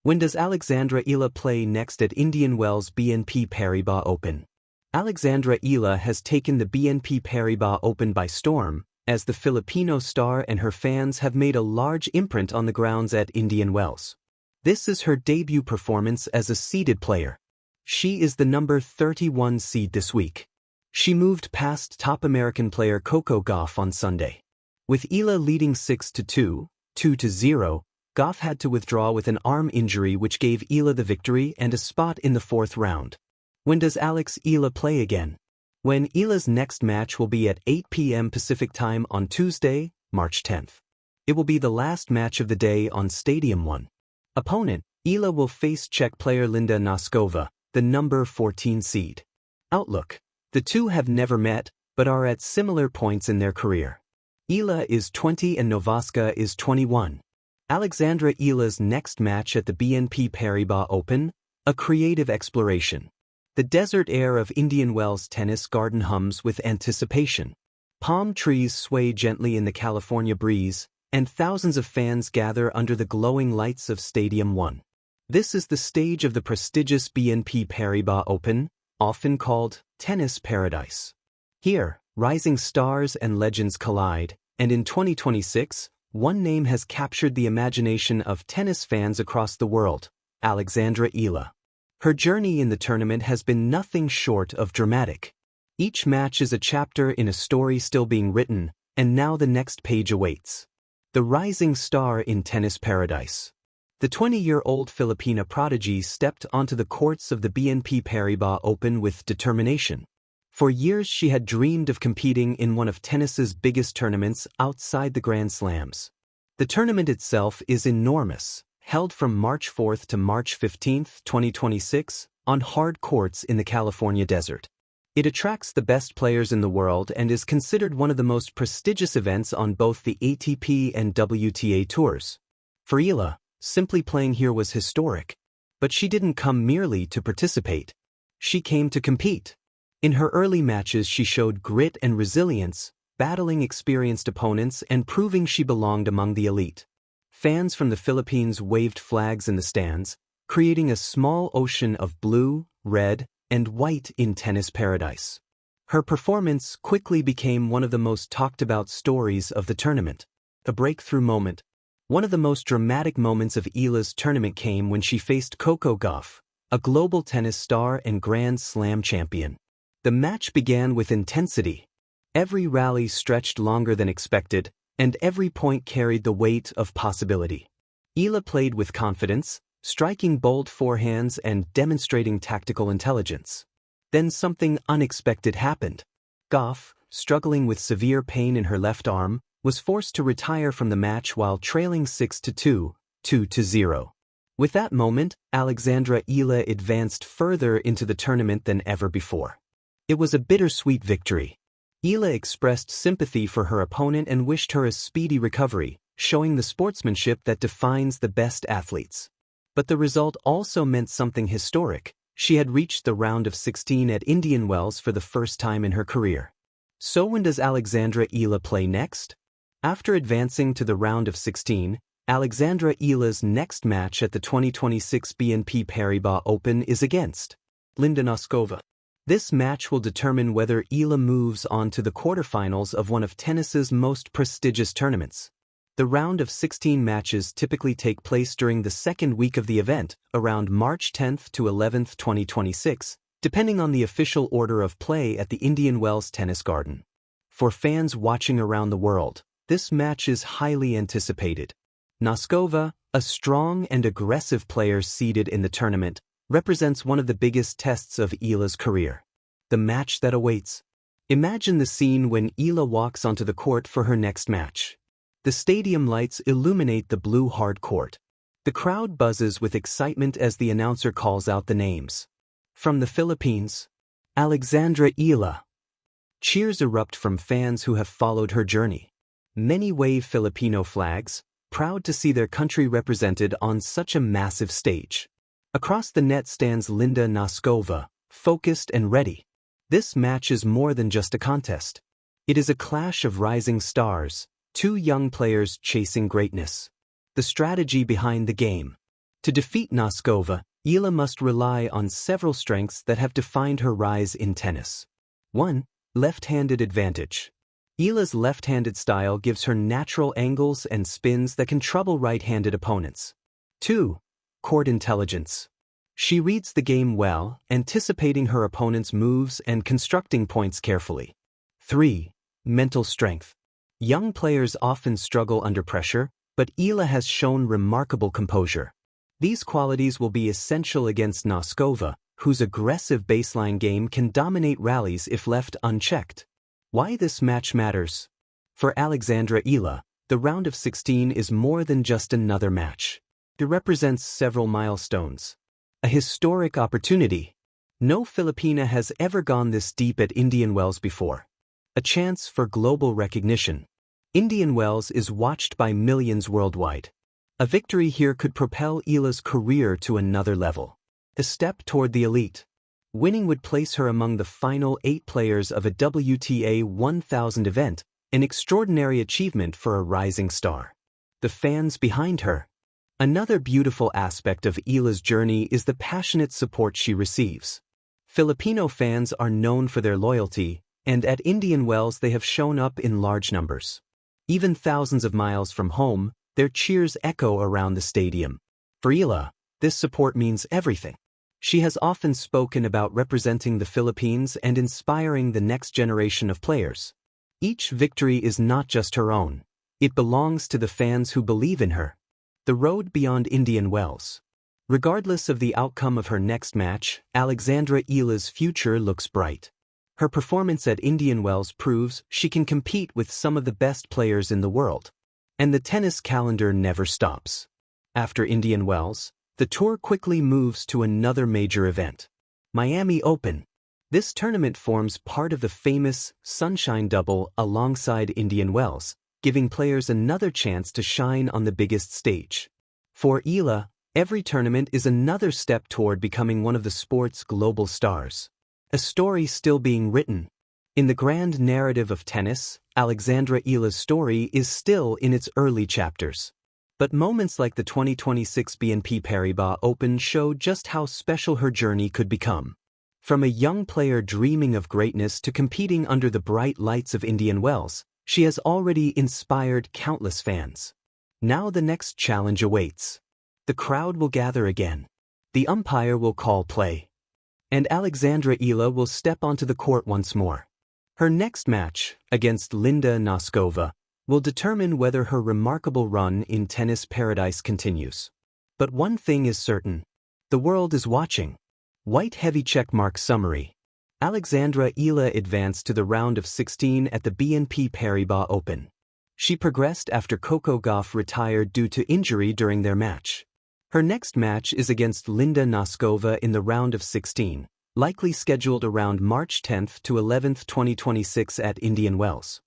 When does Alexandra Eala play next at Indian Wells BNP Paribas Open? Alexandra Eala has taken the BNP Paribas Open by storm, as the Filipino star and her fans have made a large imprint on the grounds at Indian Wells. This is her debut performance as a seeded player. She is the number 31 seed this week. She moved past top American player Coco Gauff on Sunday. With Eala leading 6-2, 2-0, Gauff had to withdraw with an arm injury which gave Eala the victory and a spot in the fourth round. When does Alex Eala play again? When Eala's next match will be at 8 p.m. Pacific Time on Tuesday, March 10th. It will be the last match of the day on Stadium 1. Opponent, Eala will face Czech player Linda Noskova, the number 14 seed. Outlook. The two have never met, but are at similar points in their career. Eala is 20 and Novoska is 21. Alexandra Eala's next match at the BNP Paribas Open, a creative exploration. The desert air of Indian Wells Tennis Garden hums with anticipation. Palm trees sway gently in the California breeze, and thousands of fans gather under the glowing lights of Stadium 1. This is the stage of the prestigious BNP Paribas Open, often called Tennis Paradise. Here, rising stars and legends collide, and in 2026, one name has captured the imagination of tennis fans across the world, Alexandra Eala. Her journey in the tournament has been nothing short of dramatic. Each match is a chapter in a story still being written, and now the next page awaits. The rising star in tennis paradise. The 20-year-old Filipina prodigy stepped onto the courts of the BNP Paribas Open with determination. For years she had dreamed of competing in one of tennis's biggest tournaments outside the Grand Slams. The tournament itself is enormous, held from March 4th to March 15th, 2026, on hard courts in the California desert. It attracts the best players in the world and is considered one of the most prestigious events on both the ATP and WTA tours. For Eala, simply playing here was historic. But she didn't come merely to participate. She came to compete. In her early matches she showed grit and resilience, battling experienced opponents and proving she belonged among the elite. Fans from the Philippines waved flags in the stands, creating a small ocean of blue, red, and white in tennis paradise. Her performance quickly became one of the most talked about stories of the tournament. A breakthrough moment. One of the most dramatic moments of Eala's tournament came when she faced Coco Gauff, a global tennis star and Grand Slam champion. The match began with intensity. Every rally stretched longer than expected, and every point carried the weight of possibility. Eala played with confidence, striking bold forehands and demonstrating tactical intelligence. Then something unexpected happened. Gauff, struggling with severe pain in her left arm, was forced to retire from the match while trailing 6-2, 2-0. With that moment, Alexandra Eala advanced further into the tournament than ever before. It was a bittersweet victory. Eala expressed sympathy for her opponent and wished her a speedy recovery, showing the sportsmanship that defines the best athletes. But the result also meant something historic. She had reached the round of 16 at Indian Wells for the first time in her career. So when does Alexandra Eala play next? After advancing to the round of 16, Alexandra Eala's next match at the 2026 BNP Paribas Open is against Linda Noskova. This match will determine whether Eala moves on to the quarterfinals of one of tennis's most prestigious tournaments. The round of 16 matches typically take place during the second week of the event, around March 10th to 11th, 2026, depending on the official order of play at the Indian Wells Tennis Garden. For fans watching around the world, this match is highly anticipated. Noskova, a strong and aggressive player seeded in the tournament, represents one of the biggest tests of Eala's career. The match that awaits. Imagine the scene when Eala walks onto the court for her next match. The stadium lights illuminate the blue hard court. The crowd buzzes with excitement as the announcer calls out the names. From the Philippines, Alexandra Eala. Cheers erupt from fans who have followed her journey. Many wave Filipino flags, proud to see their country represented on such a massive stage. Across the net stands Linda Noskova, focused and ready. This match is more than just a contest. It is a clash of rising stars, two young players chasing greatness. The strategy behind the game. To defeat Noskova, Eala must rely on several strengths that have defined her rise in tennis. 1. Left-handed advantage. Eala's left-handed style gives her natural angles and spins that can trouble right-handed opponents. 2. Court intelligence. She reads the game well, anticipating her opponent's moves and constructing points carefully. 3. Mental strength. Young players often struggle under pressure, but Eala has shown remarkable composure. These qualities will be essential against Noskova, whose aggressive baseline game can dominate rallies if left unchecked. Why this match matters? For Alexandra Eala, the round of 16 is more than just another match. It represents several milestones. A historic opportunity. No Filipina has ever gone this deep at Indian Wells before. A chance for global recognition. Indian Wells is watched by millions worldwide. A victory here could propel Eala's career to another level. A step toward the elite. Winning would place her among the final 8 players of a WTA 1000 event, an extraordinary achievement for a rising star. The fans behind her. Another beautiful aspect of Eala's journey is the passionate support she receives. Filipino fans are known for their loyalty, and at Indian Wells they have shown up in large numbers. Even thousands of miles from home, their cheers echo around the stadium. For Eala, this support means everything. She has often spoken about representing the Philippines and inspiring the next generation of players. Each victory is not just her own. It belongs to the fans who believe in her. The road beyond Indian Wells. Regardless of the outcome of her next match, Alexandra Eala's future looks bright. Her performance at Indian Wells proves she can compete with some of the best players in the world. And the tennis calendar never stops. After Indian Wells, the tour quickly moves to another major event. Miami Open. This tournament forms part of the famous Sunshine Double alongside Indian Wells, giving players another chance to shine on the biggest stage. For Eala, every tournament is another step toward becoming one of the sport's global stars. A story still being written. In the grand narrative of tennis, Alexandra Eala's story is still in its early chapters. But moments like the 2026 BNP Paribas Open show just how special her journey could become. From a young player dreaming of greatness to competing under the bright lights of Indian Wells, she has already inspired countless fans. Now the next challenge awaits. The crowd will gather again. The umpire will call play. And Alexandra Eala will step onto the court once more. Her next match, against Linda Noskova, will determine whether her remarkable run in tennis paradise continues. But one thing is certain. The world is watching. White heavy checkmark summary. Alexandra Eala advanced to the round of 16 at the BNP Paribas Open. She progressed after Coco Gauff retired due to injury during their match. Her next match is against Linda Noskova in the round of 16, likely scheduled around March 10 to 11, 2026 at Indian Wells.